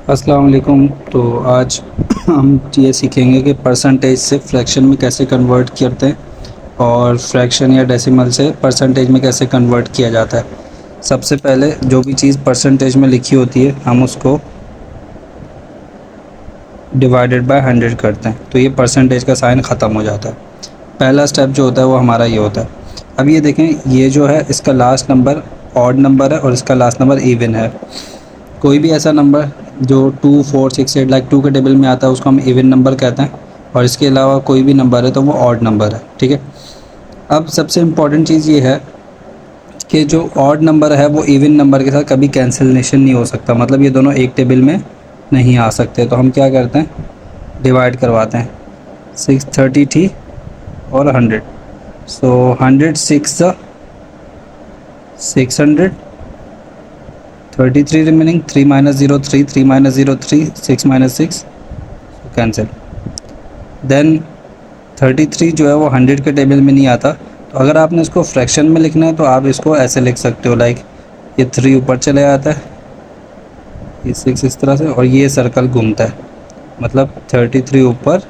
अस्सलाम वालेकुम। तो आज हम ये सीखेंगे कि परसेंटेज से फ्रैक्शन में कैसे कन्वर्ट करते हैं और फ्रैक्शन या डेसिमल से परसेंटेज में कैसे कन्वर्ट किया जाता है। सबसे पहले जो भी चीज़ परसेंटेज में लिखी होती है हम उसको डिवाइडेड बाय 100 करते हैं, तो ये परसेंटेज का साइन ख़त्म हो जाता है। पहला स्टेप जो होता है वो हमारा ये होता है। अब ये देखें, ये जो है इसका लास्ट नंबर ऑड नंबर है और इसका लास्ट नंबर इवन है। कोई भी ऐसा नंबर जो 2, 4, 6, 8 लाइक 2 के टेबल में आता है उसको हम इवन नंबर कहते हैं, और इसके अलावा कोई भी नंबर है तो वो ऑड नंबर है। ठीक है। अब सबसे इम्पॉर्टेंट चीज़ ये है कि जो ऑड नंबर है वो इवन नंबर के साथ कभी कैंसिलेशन नहीं हो सकता, मतलब ये दोनों एक टेबल में नहीं आ सकते। तो हम क्या करते हैं, डिवाइड करवाते हैं। 630 थी और 100, so 100 6 600, 33 remaining, 3 minus 0 3, 3 minus 0 3, 6 minus 6 cancel. Then 33 जो है वो 100 के टेबल में नहीं आता, तो अगर आपने इसको फ्रैक्शन में लिखना है तो आप इसको ऐसे लिख सकते हो, लाइक ये 3 ऊपर चले जाता है, ये 6 इस तरह से, और ये सर्कल घूमता है, मतलब 33 ऊपर,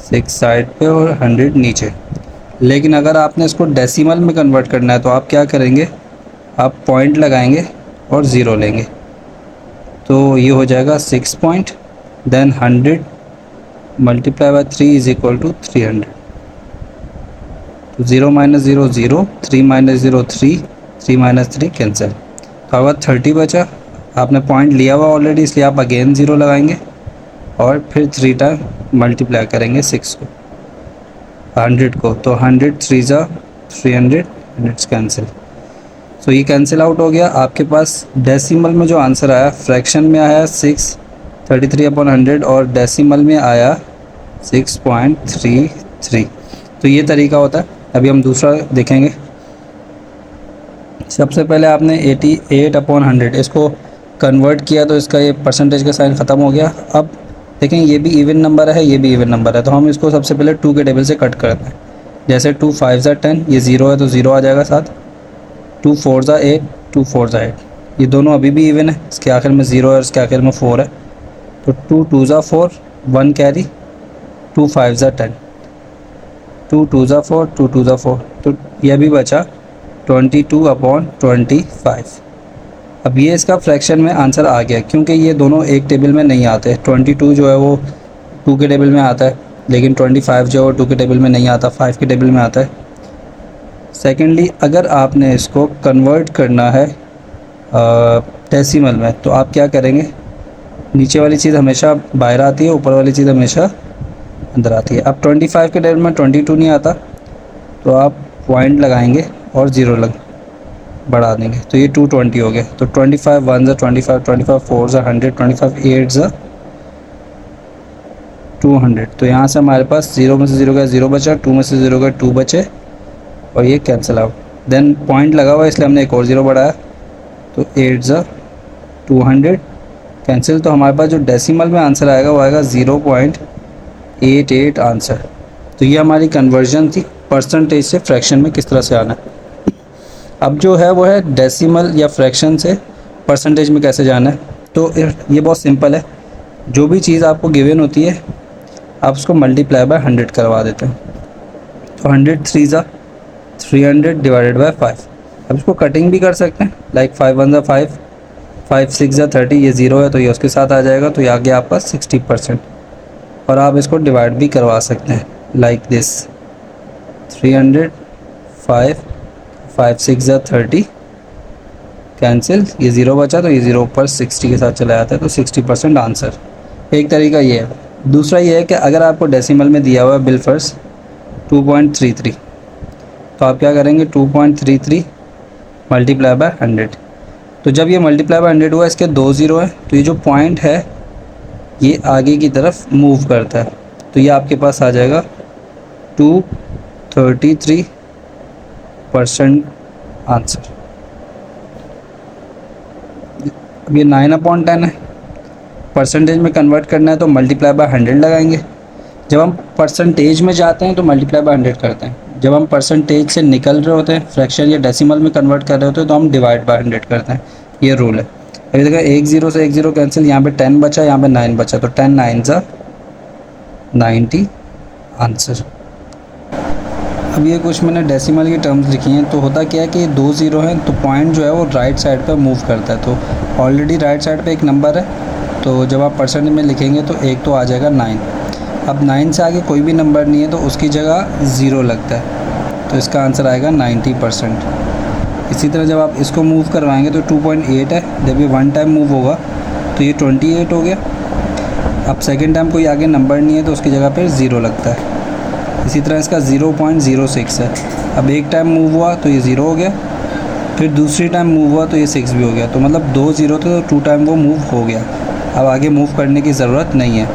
6 साइड पे और 100 नीचे। लेकिन अगर आपने इसको डेसिमल में कन्वर्ट करना है तो आप क्या करेंगे, आप पॉइंट लगाएंगे और ज़ीरो लेंगे, तो ये हो जाएगा 6 point, then 100 multiply by 3 is equal to 300। तो 0 माइनस 0 0, 3 माइनस 0 3, 3 माइनस 3 कैंसिल। तो अब 30 बचा, आपने पॉइंट लिया हुआ ऑलरेडी इसलिए आप अगेन 0 लगाएंगे और फिर 3 टाइम मल्टीप्लाई करेंगे 6 को 100 को, तो 100 3 ज़ा 300, 100 कैंसिल। सो ये कैंसिल आउट हो गया। आपके पास डेसिमल में जो आंसर आया, फ्रैक्शन में आया 633/100 और डेसिमल में आया 6.33। तो ये तरीका होता है। अभी हम दूसरा देखेंगे। सबसे पहले आपने 88/100 इसको कन्वर्ट किया तो इसका ये परसेंटेज का साइन ख़त्म हो गया। अब देखें, ये भी इवन नंबर है, ये भी इवन नंबर है, तो हम इसको सबसे पहले 2 के टेबल से कट करते हैं। जैसे 2 5 ज़ा 10, ये 0 है तो 0 आ जाएगा साथ, 2 4 ज़ा 8, 2 4 ज़ा 8, ये दोनों अभी भी इवन है, इसके आखिर में 0 है और इसके आखिर में 4 है, तो 2 2 ज़ा 4, 1 कैरी, 2 5 ज़ा 10, 2 2 ज़ा 4, 2 2 ज़ा 4, तो यह भी बचा 22/25। अब ये इसका फ्रैक्शन में आंसर आ गया, क्योंकि ये दोनों एक टेबल में नहीं आते। 22 जो है वो 2 के टेबल में आता है, लेकिन 25 जो है वो 2 के टेबल में नहीं आता, 5 के टेबल में आता है। सेकेंडली, अगर आपने इसको कन्वर्ट करना है डेसिमल में तो आप क्या करेंगे, नीचे वाली चीज़ हमेशा बाहर आती है, ऊपर वाली चीज़ हमेशा अंदर आती है। अब 25 के टेबल में 22 नहीं आता, तो आप पॉइंट लगाएंगे और 0 बढ़ा देंगे, तो ये 220 हो गया। तो 25 1 ज़ा 25, 25 4 ज़ा 100, 25 8 ज़ा 200। तो यहाँ से हमारे पास 0 में से 0 गया 0 बचा, 2 में से 0 गया 2 बचे, और ये कैंसिल आउट। देन पॉइंट लगा हुआ इसलिए हमने एक और 0 बढ़ाया, तो 8 ज़ा 200 कैंसिल। तो हमारे पास जो डेसिमल में आंसर आएगा वो आएगा 0.88 आंसर। तो ये हमारी कन्वर्जन थी परसेंटेज से फ्रैक्शन में किस तरह से आना है। अब जो है वो है डेसिमल या फ्रैक्शन से परसेंटेज में कैसे जाना है। तो ये बहुत सिंपल है, जो भी चीज़ आपको गिवन होती है आप उसको मल्टीप्लाई बाय 100 करवा देते हैं। तो 100 3 ज़ा 300 डिवाइडेड बाय 5। अब इसको कटिंग भी कर सकते हैं, लाइक 5 1 ज़ा 5, 5 6 ज़ा 30, ये 0 है तो ये उसके साथ आ जाएगा, तो ये आ गया आपका 60%। और आप इसको डिवाइड भी करवा सकते हैं, लाइक दिस 300 5 5 6 ज़ा 30 कैंसिल, ये 0 बचा तो ये 0 ऊपर 60 के साथ चला जाता है, तो 60% आंसर। एक तरीका ये है। दूसरा ये है कि अगर आपको डेसिमल में दिया हुआ है बिल फर्स्ट 2.33, तो आप क्या करेंगे, 2.33 मल्टीप्लाई बाय 100। तो जब ये मल्टीप्लाई बाय 100 हुआ, इसके 2 0 है, तो ये जो पॉइंट है ये आगे की तरफ मूव करता है, तो ये आपके पास आ जाएगा 233% आंसर। अब ये 9/10 है, परसेंटेज में कन्वर्ट करना है तो मल्टीप्लाई बाय 100 लगाएंगे। जब हम परसेंटेज में जाते हैं तो मल्टीप्लाई बाय 100 करते हैं, जब हम परसेंटेज से निकल रहे होते हैं, फ्रैक्शन या डेसिमल में कन्वर्ट कर रहे होते हैं, तो हम डिवाइड बाय 100 करते हैं। ये रूल है। अभी देखो एक ज़ीरो से एक ज़ीरो कैंसिल, यहाँ पे 10 बचा, यहाँ पे 9 बचा, तो 10 9 ज़ा 90 आंसर। अब ये कुछ मैंने डेसिमल की टर्म्स लिखी हैं। तो होता क्या है कि दो ज़ीरो हैं तो पॉइंट जो है वो राइट साइड पर मूव करता है। तो ऑलरेडी राइट साइड पे एक नंबर है, तो जब आप परसेंट में लिखेंगे तो एक तो आ जाएगा 9। अब 9 से आगे कोई भी नंबर नहीं है तो उसकी जगह ज़ीरो लगता है, तो इसका आंसर आएगा 90%। इसी तरह जब आप इसको मूव करवाएंगे तो 2.8 है, जब ये 1 टाइम मूव होगा तो ये 28 हो गया। अब सेकेंड टाइम कोई आगे नंबर नहीं है तो उसकी जगह पर ज़ीरो लगता है। इसी तरह इसका 0.06 है। अब एक टाइम मूव हुआ तो ये ज़ीरो हो गया, फिर दूसरी टाइम मूव हुआ तो ये 6 भी हो गया। तो मतलब 2 ज़ीरो थे तो 2 टाइम वो मूव हो गया, अब आगे मूव करने की ज़रूरत नहीं है।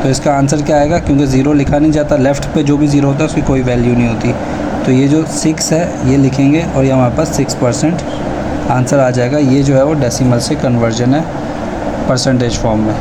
तो इसका आंसर क्या आएगा, क्योंकि ज़ीरो लिखा नहीं जाता, लेफ़्ट पे जो भी ज़ीरो होता है उसकी कोई वैल्यू नहीं होती। तो ये जो 6 है ये लिखेंगे और ये हमारे पास 6% आंसर आ जाएगा। ये जो है वो डेसिमल से कन्वर्जन है परसेंटेज फॉर्म में।